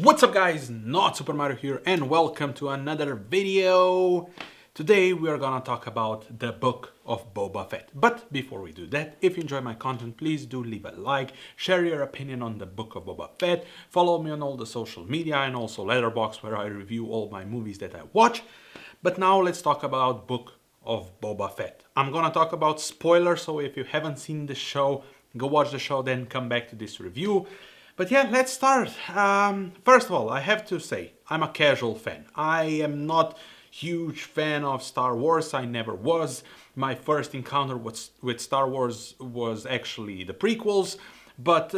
What's up guys, not Super Mario here and welcome to another video. Today we are gonna talk about the Book of Boba Fett. But before we do that, if you enjoy my content, please do leave a like, share your opinion on the Book of Boba Fett, follow me on all the social media and also Letterboxd where I review all my movies that I watch. But now let's talk about Book of Boba Fett. I'm gonna talk about spoilers, so if you haven't seen the show, go watch the show, then come back to this review. But yeah, let's start. First of all, I have to say, I'm a casual fan. I am not huge fan of Star Wars. I never was. My first encounter with Star Wars was actually the prequels. But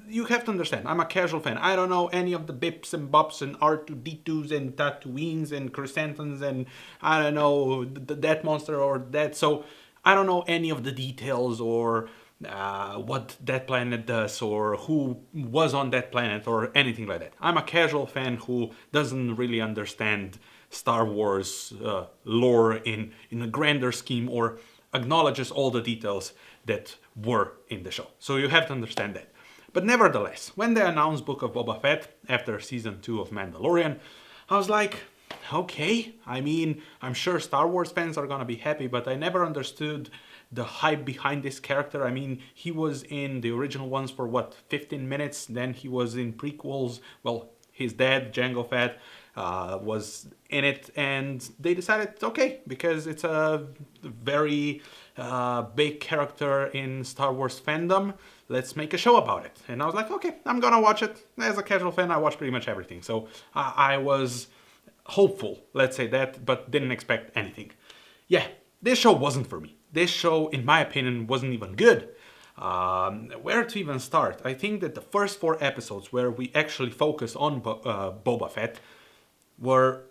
you have to understand, I'm a casual fan. I don't know any of the bips and bops and R2-D2s and Tatooines and Chrysanthemums and I don't know, that monster or that. So I don't know any of the details or what that planet does or who was on that planet or anything like that. I'm a casual fan who doesn't really understand Star Wars lore in a grander scheme or acknowledges all the details that were in the show. So you have to understand that. But nevertheless, when they announced Book of Boba Fett after season 2 of Mandalorian, I was like, okay, I mean, I'm sure Star Wars fans are gonna be happy, but I never understood the hype behind this character. I mean, he was in the original ones for what, 15 minutes, then he was in prequels. Well, his dad, Jango Fett, was in it, and they decided, okay, because it's a very big character in Star Wars fandom, let's make a show about it. And I was like, okay, I'm gonna watch it. As a casual fan, I watch pretty much everything. So I was hopeful, let's say that, but didn't expect anything. Yeah, this show wasn't for me. This show, in my opinion, wasn't even good. Where to even start? I think that the first 4 episodes where we actually focus on Boba Fett were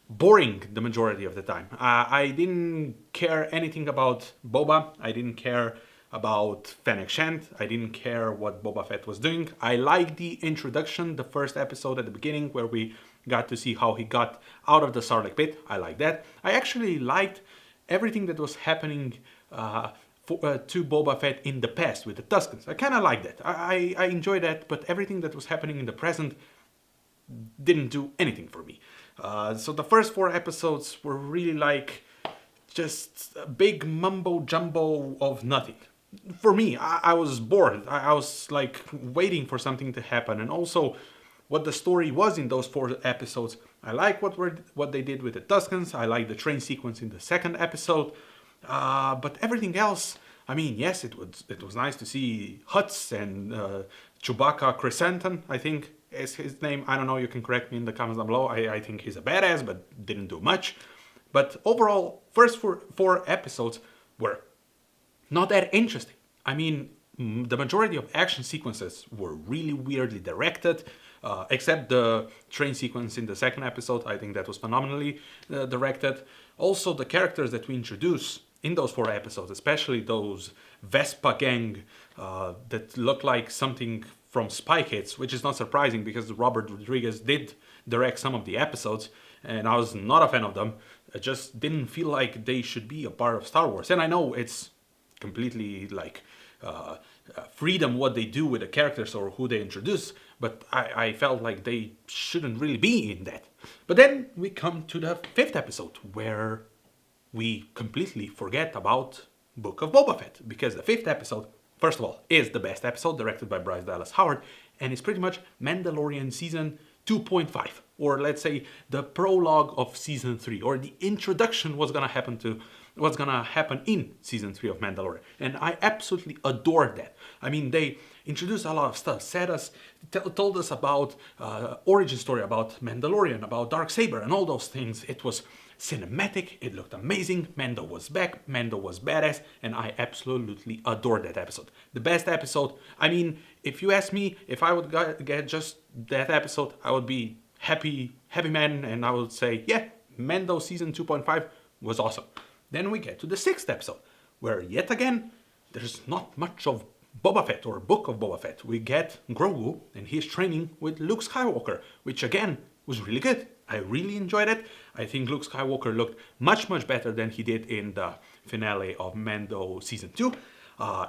boring the majority of the time. I didn't care anything about Boba. I didn't care about Fennec Shand. I didn't care what Boba Fett was doing. I liked the introduction, the first episode at the beginning where we got to see how he got out of the Sarlacc pit. I liked that. I actually liked everything that was happening to Boba Fett in the past with the Tuskens. I kind of like that. I enjoy that, but everything that was happening in the present didn't do anything for me. So the first 4 episodes were really like just a big mumbo jumbo of nothing. For me, I was bored. I was like waiting for something to happen, and also what the story was in those 4 episodes. I like what they did with the Tuskens. I like the train sequence in the second episode. But everything else, I mean, yes, it was nice to see Hutz and Chewbacca Chrysanthemum, I think is his name. I don't know, you can correct me in the comments down below. I think he's a badass, but didn't do much. But overall, first 4 episodes were not that interesting. I mean, the majority of action sequences were really weirdly directed, except the train sequence in the second episode. I think that was phenomenally directed. Also, the characters that we introduce in those 4 episodes, especially those Vespa gang that look like something from Spy Kids, which is not surprising because Robert Rodriguez did direct some of the episodes, and I was not a fan of them. I just didn't feel like they should be a part of Star Wars. And I know it's completely like freedom what they do with the characters or who they introduce, but I felt like they shouldn't really be in that. But then we come to the 5th episode where we completely forget about Book of Boba Fett, because the 5th episode, first of all, is the best episode, directed by Bryce Dallas Howard, and it's pretty much Mandalorian season 2.5, or let's say the prologue of season 3, or the introduction what's gonna happen in season 3 of Mandalorian. And I absolutely adored that. I mean, they introduced a lot of stuff, told us about origin story, about Mandalorian, about Darksaber, and all those things. It was cinematic, it looked amazing, Mando was back, Mando was badass, and I absolutely adored that episode. The best episode. I mean, if you ask me, if I would get just that episode, I would be happy man, and I would say, yeah, Mando season 2.5 was awesome. Then we get to the 6th episode, where yet again, there's not much of Boba Fett or Book of Boba Fett. We get Grogu and his training with Luke Skywalker, which again was really good. I really enjoyed it. I think Luke Skywalker looked much better than he did in the finale of Mando season 2.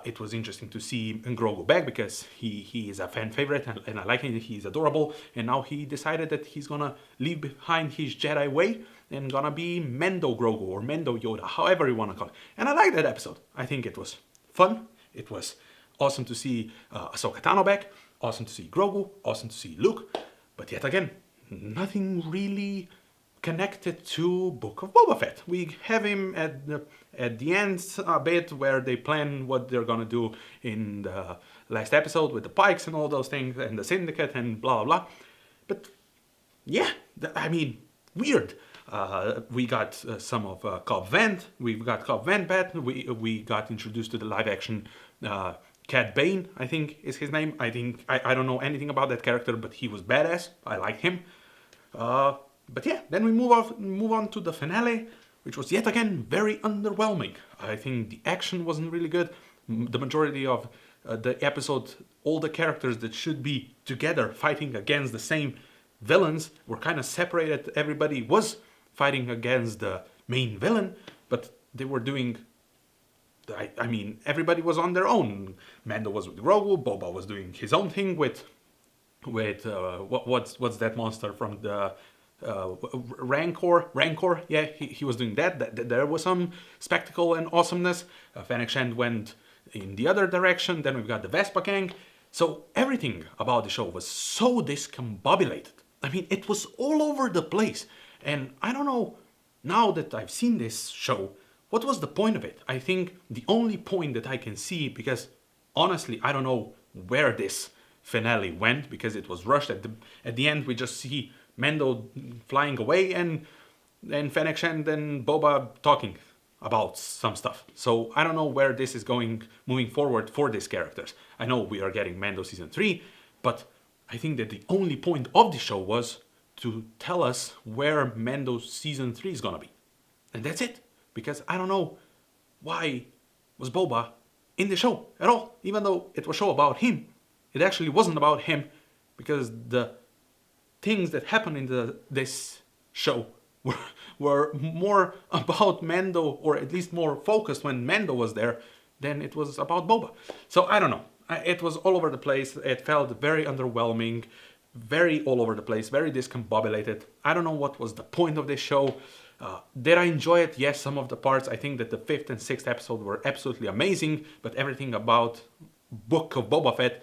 It was interesting to see Grogu back because he is a fan favorite and I like him. He's adorable. And now he decided that he's gonna leave behind his Jedi way and gonna be Mendo Grogu or Mendo Yoda, however you wanna call it. And I like that episode. I think it was fun. It was awesome to see Ahsoka Tano back. Awesome to see Grogu. Awesome to see Luke. But yet again, nothing really connected to Book of Boba Fett. We have him at the end a bit where they plan what they're gonna do in the last episode with the Pikes and all those things and the Syndicate and blah blah blah. But yeah, I mean, weird. We got some of Cobb Vanth. We've got Cobb Vanth back. We got introduced to the live action Cad Bane, I think is his name. I don't know anything about that character, but he was badass. I like him. But yeah, then we move on to the finale, which was yet again very underwhelming. I think the action wasn't really good. The majority of the episode, all the characters that should be together fighting against the same villains were kind of separated. Everybody was fighting against the main villain, but they were doing... I mean, everybody was on their own. Mando was with Grogu, Boba was doing his own thing with what's that monster from the... Rancor, yeah, he was doing that. There was some spectacle and awesomeness. Fennec Shand went in the other direction. Then we've got the Vespa gang. So everything about the show was so discombobulated. I mean, it was all over the place. And I don't know, now that I've seen this show, what was the point of it? I think the only point that I can see, because honestly, I don't know where this finale went, because it was rushed. At the end, we just see Mando flying away and Fennec Shand and Boba talking about some stuff. So I don't know where this is going moving forward for these characters. I know we are getting Mando season 3, but I think that the only point of the show was to tell us where Mando season 3 is gonna be. And that's it. Because I don't know why was Boba in the show at all. Even though it was a show about him, it actually wasn't about him, because the things that happened in this show were more about Mando, or at least more focused when Mando was there, than it was about Boba. So I don't know. It was all over the place. It felt very underwhelming, very all over the place, very discombobulated. I don't know what was the point of this show. Did I enjoy it? Yes, some of the parts. I think that the 5th and 6th episode were absolutely amazing, but everything about Book of Boba Fett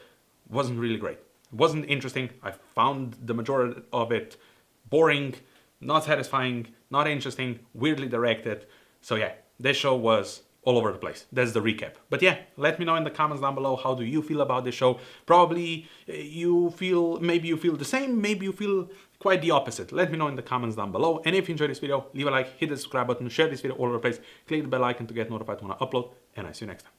wasn't really great. It wasn't interesting. I found the majority of it boring, not satisfying, not interesting, weirdly directed. So yeah, this show was all over the place. That's the recap. But yeah, let me know in the comments down below, how do you feel about this show? Probably maybe you feel the same, maybe you feel quite the opposite. Let me know in the comments down below. And if you enjoyed this video, leave a like, hit the subscribe button, share this video all over the place, click the bell icon to get notified when I upload, and I see you next time.